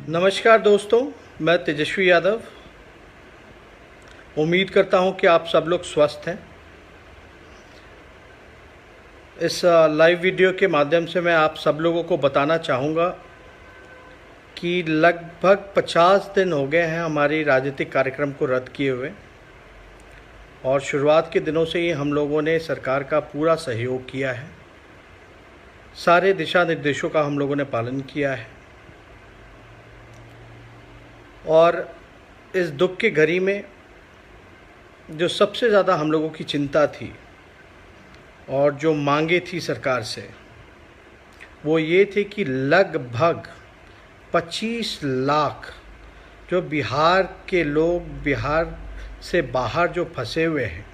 नमस्कार दोस्तों, मैं तेजस्वी यादव। उम्मीद करता हूं कि आप सब लोग स्वस्थ हैं। इस लाइव वीडियो के माध्यम से मैं आप सब लोगों को बताना चाहूँगा कि लगभग 50 दिन हो गए हैं हमारी राजनीतिक कार्यक्रम को रद्द किए हुए, और शुरुआत के दिनों से ही हम लोगों ने सरकार का पूरा सहयोग किया है। सारे दिशा निर्देशों का हम लोगों ने पालन किया है, और इस दुख की घड़ी में जो सबसे ज़्यादा हम लोगों की चिंता थी और जो मांगे थी सरकार से, वो ये थे कि लगभग 25 लाख जो बिहार के लोग, बिहार से बाहर जो फंसे हुए हैं,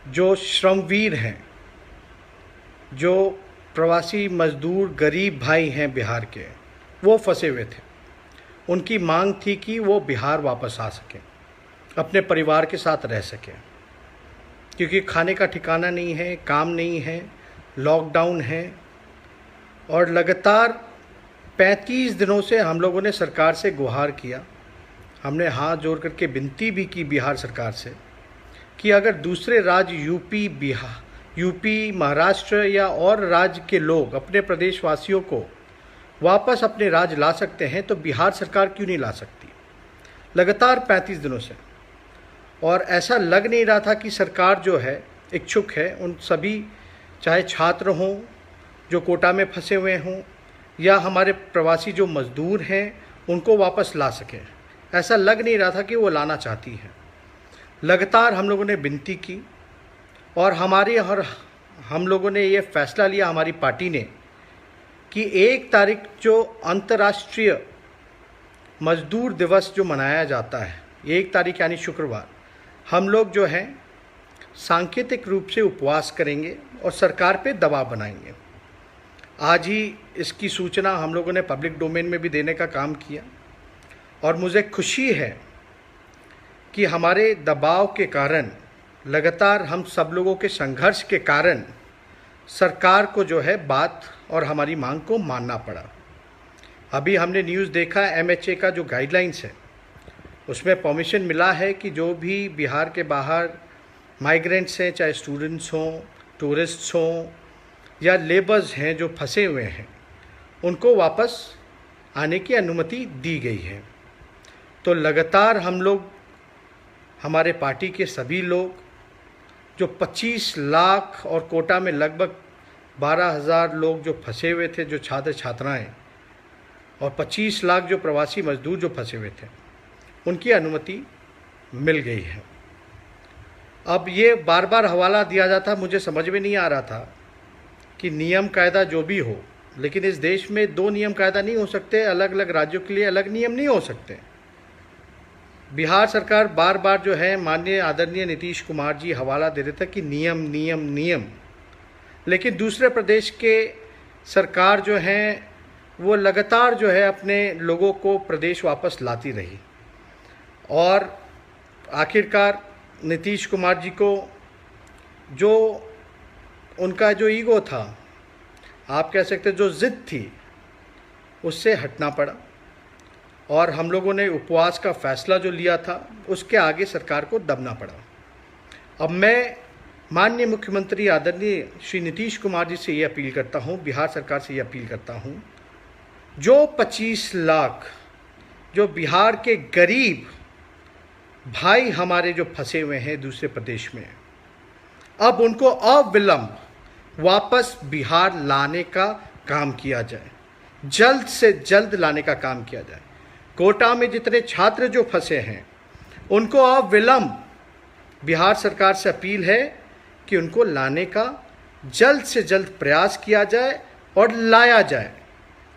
जो श्रमवीर हैं, जो प्रवासी मजदूर गरीब भाई हैं बिहार के, वो फंसे हुए थे। उनकी मांग थी कि वो बिहार वापस आ सकें, अपने परिवार के साथ रह सकें, क्योंकि खाने का ठिकाना नहीं है, काम नहीं है, लॉकडाउन है। और लगातार 35 दिनों से हम लोगों ने सरकार से गुहार किया, हमने हाथ जोड़ करके विनती भी की बिहार सरकार से कि अगर दूसरे राज्य यूपी, महाराष्ट्र या और राज्य के लोग अपने प्रदेशवासियों को वापस अपने राज्य ला सकते हैं तो बिहार सरकार क्यों नहीं ला सकती। लगातार 35 दिनों से, और ऐसा लग नहीं रहा था कि सरकार जो है इच्छुक है उन सभी, चाहे छात्र हों जो कोटा में फंसे हुए हों या हमारे प्रवासी जो मजदूर हैं, उनको वापस ला सकें। ऐसा लग नहीं रहा था कि वो लाना चाहती हैं। लगातार हम लोगों ने विनती की, और हम लोगों ने ये फैसला लिया, हमारी पार्टी ने, कि 1 तारीख जो अंतर्राष्ट्रीय मजदूर दिवस जो मनाया जाता है, 1 तारीख यानी शुक्रवार, हम लोग जो हैं सांकेतिक रूप से उपवास करेंगे और सरकार पे दबाव बनाएंगे। आज ही इसकी सूचना हम लोगों ने पब्लिक डोमेन में भी देने का काम किया, और मुझे खुशी है कि हमारे दबाव के कारण, लगातार हम सब लोगों के संघर्ष के कारण सरकार को जो है बात और हमारी मांग को मानना पड़ा। अभी हमने न्यूज़ देखा, MHA का जो गाइडलाइंस है उसमें परमिशन मिला है कि जो भी बिहार के बाहर माइग्रेंट्स हैं, चाहे स्टूडेंट्स हों, टूरिस्ट्स हों या लेबर्स हैं जो फंसे हुए हैं, उनको वापस आने की अनुमति दी गई है। तो लगातार हम लोग, हमारे पार्टी के सभी लोग, जो 25 लाख और कोटा में लगभग 12,000 लोग जो फंसे हुए थे, जो छात्र छात्राएं, और 25 लाख जो प्रवासी मजदूर जो फंसे हुए थे, उनकी अनुमति मिल गई है। अब ये बार बार हवाला दिया जाता, मुझे समझ में नहीं आ रहा था कि नियम कायदा जो भी हो, लेकिन इस देश में 2 नियम कायदा नहीं हो सकते, अलग अलग राज्यों के लिए अलग नियम नहीं हो सकते। बिहार सरकार बार बार जो है, माननीय आदरणीय नीतीश कुमार जी हवाला दे देते कि नियम नियम नियम, लेकिन दूसरे प्रदेश के सरकार जो हैं वो लगातार जो है अपने लोगों को प्रदेश वापस लाती रही, और आखिरकार नीतीश कुमार जी को जो उनका जो ईगो था, आप कह सकते जो जिद थी, उससे हटना पड़ा, और हम लोगों ने उपवास का फैसला जो लिया था उसके आगे सरकार को दबना पड़ा। अब मैं माननीय मुख्यमंत्री आदरणीय श्री नीतीश कुमार जी से ये अपील करता हूँ, बिहार सरकार से ये अपील करता हूँ, जो 25 लाख जो बिहार के गरीब भाई हमारे जो फंसे हुए हैं दूसरे प्रदेश में, अब उनको अविलंब वापस बिहार लाने का काम किया जाए, जल्द से जल्द लाने का काम किया जाए। कोटा में जितने छात्र जो फंसे हैं, उनको अविलंब बिहार सरकार से अपील है कि उनको लाने का जल्द से जल्द प्रयास किया जाए और लाया जाए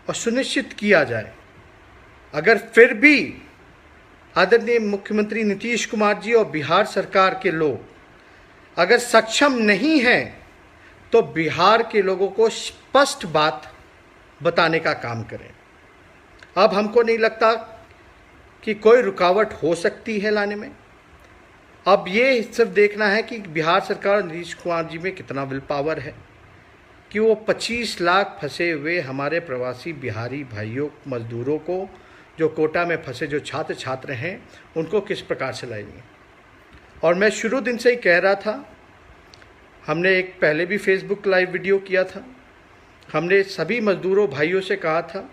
और सुनिश्चित किया जाए। अगर फिर भी आदरणीय मुख्यमंत्री नीतीश कुमार जी और बिहार सरकार के लोग अगर सक्षम नहीं हैं, तो बिहार के लोगों को स्पष्ट बात बताने का काम करें। अब हमको नहीं लगता कि कोई रुकावट हो सकती है लाने में। अब ये सिर्फ देखना है कि बिहार सरकार नीतीश कुमार जी में कितना विल पावर है, कि वो 25 लाख फंसे हुए हमारे प्रवासी बिहारी भाइयों मजदूरों को, जो कोटा में फंसे जो छात्र छात्र हैं, उनको किस प्रकार से लाएंगे। और मैं शुरू दिन से ही कह रहा था, हमने एक पहले भी फेसबुक लाइव वीडियो किया था, हमने सभी मजदूरों भाइयों से कहा था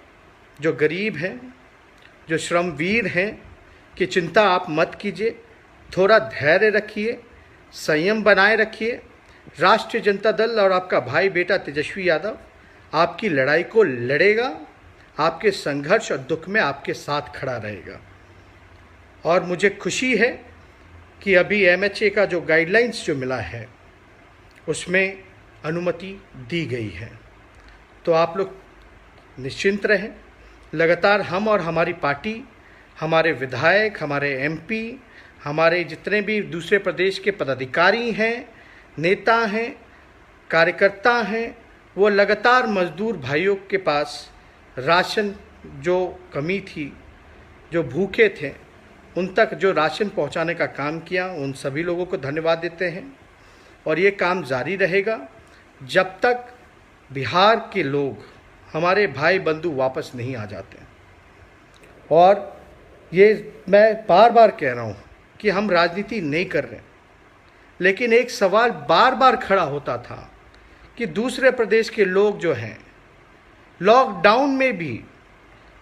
जो गरीब हैं, जो श्रमवीर हैं, कि चिंता आप मत कीजिए, थोड़ा धैर्य रखिए, संयम बनाए रखिए। राष्ट्रीय जनता दल और आपका भाई बेटा तेजस्वी यादव आपकी लड़ाई को लड़ेगा, आपके संघर्ष और दुख में आपके साथ खड़ा रहेगा। और मुझे खुशी है कि अभी MHA का जो गाइडलाइंस जो मिला है उसमें अनुमति दी गई है। तो आप लोग निश्चिंत रहें। लगातार हम और हमारी पार्टी, हमारे विधायक, हमारे MP, हमारे जितने भी दूसरे प्रदेश के पदाधिकारी हैं, नेता हैं, कार्यकर्ता हैं, वो लगातार मजदूर भाइयों के पास राशन जो कमी थी, जो भूखे थे, उन तक जो राशन पहुंचाने का काम किया, उन सभी लोगों को धन्यवाद देते हैं। और ये काम जारी रहेगा जब तक बिहार के लोग, हमारे भाई बंधु वापस नहीं आ जाते। और ये मैं बार बार कह रहा हूँ कि हम राजनीति नहीं कर रहे, लेकिन एक सवाल बार बार खड़ा होता था कि दूसरे प्रदेश के लोग जो हैं, लॉकडाउन में भी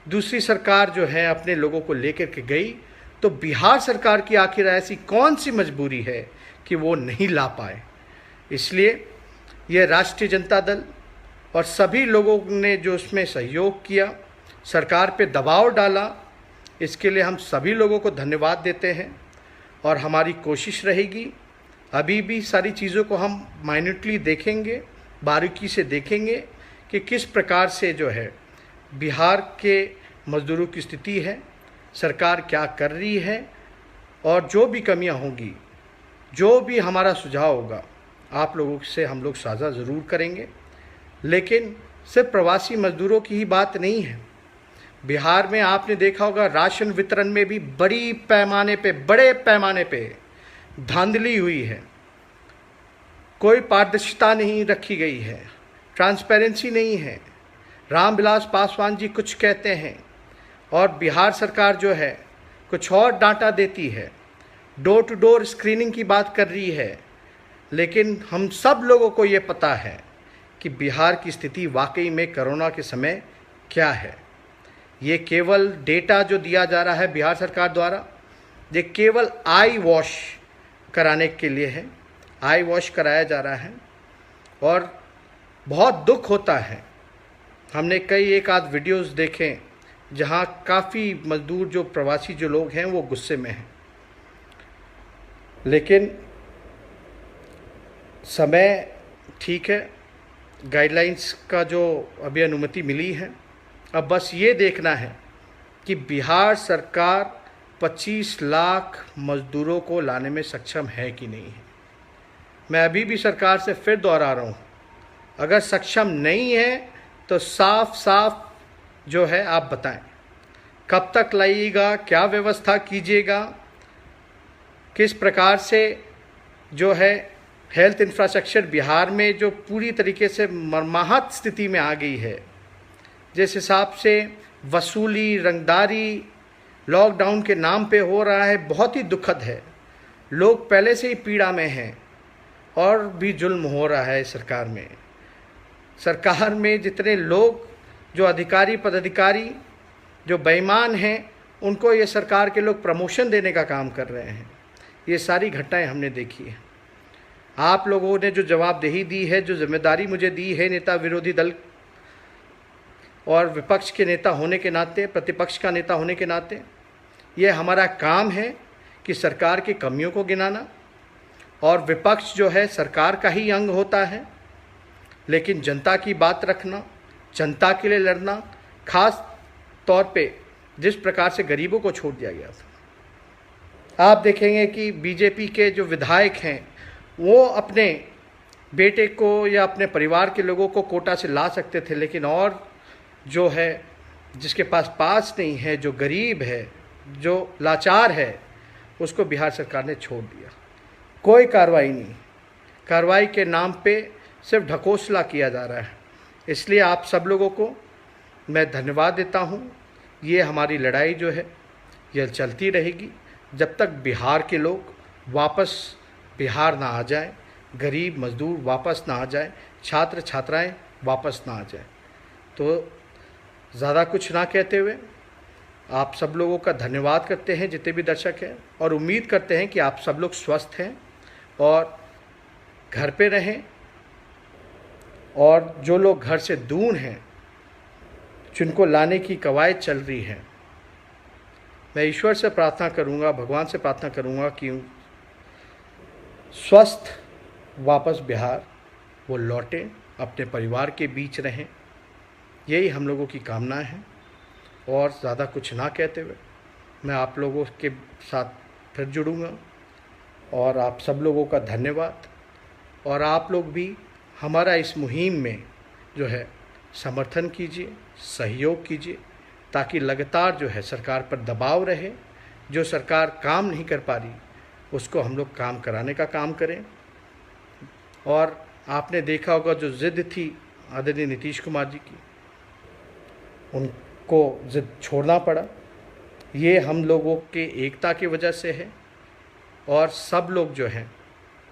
दूसरी सरकार जो है अपने लोगों को लेकर के गई, तो बिहार सरकार की आखिर ऐसी कौन सी मजबूरी है कि वो नहीं ला पाए। इसलिए ये राष्ट्रीय जनता दल और सभी लोगों ने जो उसमें सहयोग किया, सरकार पे दबाव डाला, इसके लिए हम सभी लोगों को धन्यवाद देते हैं। और हमारी कोशिश रहेगी, अभी भी सारी चीज़ों को हम माइन्यूटली देखेंगे, बारीकी से देखेंगे कि किस प्रकार से जो है बिहार के मज़दूरों की स्थिति है, सरकार क्या कर रही है, और जो भी कमियां होंगी, जो भी हमारा सुझाव होगा, आप लोगों से हम लोग साझा ज़रूर करेंगे। लेकिन सिर्फ प्रवासी मज़दूरों की ही बात नहीं है। बिहार में आपने देखा होगा राशन वितरण में भी बड़े पैमाने पे धांधली हुई है, कोई पारदर्शिता नहीं रखी गई है, ट्रांसपेरेंसी नहीं है। रामविलास पासवान जी कुछ कहते हैं और बिहार सरकार जो है कुछ और डाटा देती है, डोर टू डोर स्क्रीनिंग की बात कर रही है। लेकिन हम सब लोगों को ये पता है कि बिहार की स्थिति वाकई में कोरोना के समय क्या है। ये केवल डेटा जो दिया जा रहा है बिहार सरकार द्वारा, ये केवल आई वॉश कराने के लिए है, आई वॉश कराया जा रहा है। और बहुत दुख होता है, हमने कई एक आध वीडियोस देखे जहां काफ़ी मजदूर जो प्रवासी जो लोग हैं वो गुस्से में हैं। लेकिन समय ठीक है, गाइडलाइंस का जो अभी अनुमति मिली है, अब बस ये देखना है कि बिहार सरकार 25 लाख मजदूरों को लाने में सक्षम है कि नहीं है। मैं अभी भी सरकार से फिर दोहरा रहा हूँ, अगर सक्षम नहीं है तो साफ साफ जो है आप बताएं, कब तक लाइएगा, क्या व्यवस्था कीजिएगा, किस प्रकार से जो है हेल्थ इंफ्रास्ट्रक्चर बिहार में जो पूरी तरीके से मर्माहत स्थिति में आ गई है, जिस हिसाब से वसूली, रंगदारी लॉकडाउन के नाम पे हो रहा है, बहुत ही दुखद है। लोग पहले से ही पीड़ा में हैं और भी जुल्म हो रहा है सरकार में। सरकार में जितने लोग जो अधिकारी पदाधिकारी जो बेईमान हैं, उनको ये सरकार के लोग प्रमोशन देने का काम कर रहे हैं। ये सारी घटनाएं हमने देखी है। आप लोगों ने जो जवाबदेही दी है, जो जिम्मेदारी मुझे दी है नेता विरोधी दल और विपक्ष के नेता होने के नाते, प्रतिपक्ष का नेता होने के नाते, ये हमारा काम है कि सरकार की कमियों को गिनाना। और विपक्ष जो है सरकार का ही अंग होता है, लेकिन जनता की बात रखना, जनता के लिए लड़ना, खास तौर पे जिस प्रकार से गरीबों को छोड़ दिया गया था। आप देखेंगे कि बीजेपी के जो विधायक हैं वो अपने बेटे को या अपने परिवार के लोगों को कोटा से ला सकते थे, लेकिन और जो है जिसके पास नहीं है, जो गरीब है, जो लाचार है, उसको बिहार सरकार ने छोड़ दिया। कोई कार्रवाई नहीं। कार्रवाई के नाम पे सिर्फ ढकोसला किया जा रहा है। इसलिए आप सब लोगों को मैं धन्यवाद देता हूँ। ये हमारी लड़ाई जो है यह चलती रहेगी जब तक बिहार के लोग वापस बिहार ना आ जाएं, गरीब मजदूर वापस ना आ जाएं, छात्र छात्राएं वापस ना आ जाएं। तो ज़्यादा कुछ ना कहते हुए आप सब लोगों का धन्यवाद करते हैं जितने भी दर्शक हैं, और उम्मीद करते हैं कि आप सब लोग स्वस्थ हैं और घर पे रहें, और जो लोग घर से दूर हैं जिनको लाने की कवायद चल रही है, मैं ईश्वर से प्रार्थना करूंगा, भगवान से प्रार्थना करूंगा कि स्वस्थ वापस बिहार वो लौटें, अपने परिवार के बीच रहें। यही हम लोगों की कामना है। और ज़्यादा कुछ ना कहते हुए मैं आप लोगों के साथ फिर जुड़ूंगा, और आप सब लोगों का धन्यवाद। और आप लोग भी हमारा इस मुहिम में जो है समर्थन कीजिए, सहयोग कीजिए, ताकि लगातार जो है सरकार पर दबाव रहे। जो सरकार काम नहीं कर पा रही उसको हम लोग काम कराने का काम करें। और आपने देखा होगा जो ज़िद थी आदरणीय नीतीश कुमार जी की, उनको ज़िद छोड़ना पड़ा। ये हम लोगों के एकता की वजह से है। और सब लोग जो हैं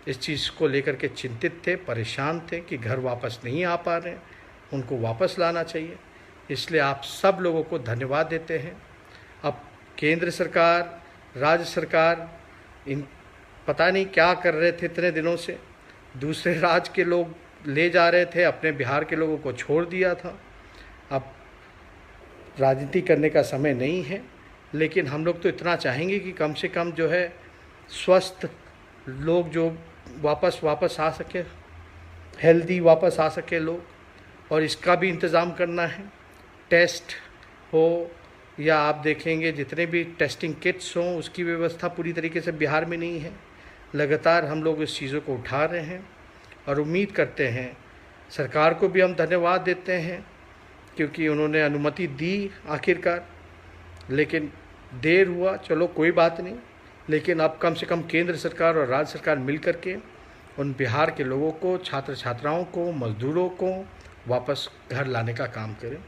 इस चीज़ को लेकर के चिंतित थे, परेशान थे कि घर वापस नहीं आ पा रहे हैं, उनको वापस लाना चाहिए। इसलिए आप सब लोगों को धन्यवाद देते हैं। अब केंद्र सरकार, राज्य सरकार इन पता नहीं क्या कर रहे थे इतने दिनों से, दूसरे राज्य के लोग ले जा रहे थे, अपने बिहार के लोगों को छोड़ दिया था। अब राजनीति करने का समय नहीं है, लेकिन हम लोग तो इतना चाहेंगे कि कम से कम जो है स्वस्थ लोग जो वापस आ सके, हेल्दी वापस आ सके लोग। और इसका भी इंतज़ाम करना है, टेस्ट हो या आप देखेंगे जितने भी टेस्टिंग किट्स हों, उसकी व्यवस्था पूरी तरीके से बिहार में नहीं है। लगातार हम लोग इस चीज़ों को उठा रहे हैं और उम्मीद करते हैं, सरकार को भी हम धन्यवाद देते हैं क्योंकि उन्होंने अनुमति दी आखिरकार, लेकिन देर हुआ, चलो कोई बात नहीं। लेकिन अब कम से कम केंद्र सरकार और राज्य सरकार मिल कर के उन बिहार के लोगों को, छात्र छात्राओं को, मज़दूरों को वापस घर लाने का काम करें।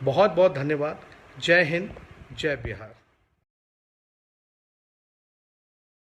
बहुत बहुत धन्यवाद। जय हिंद, जय बिहार।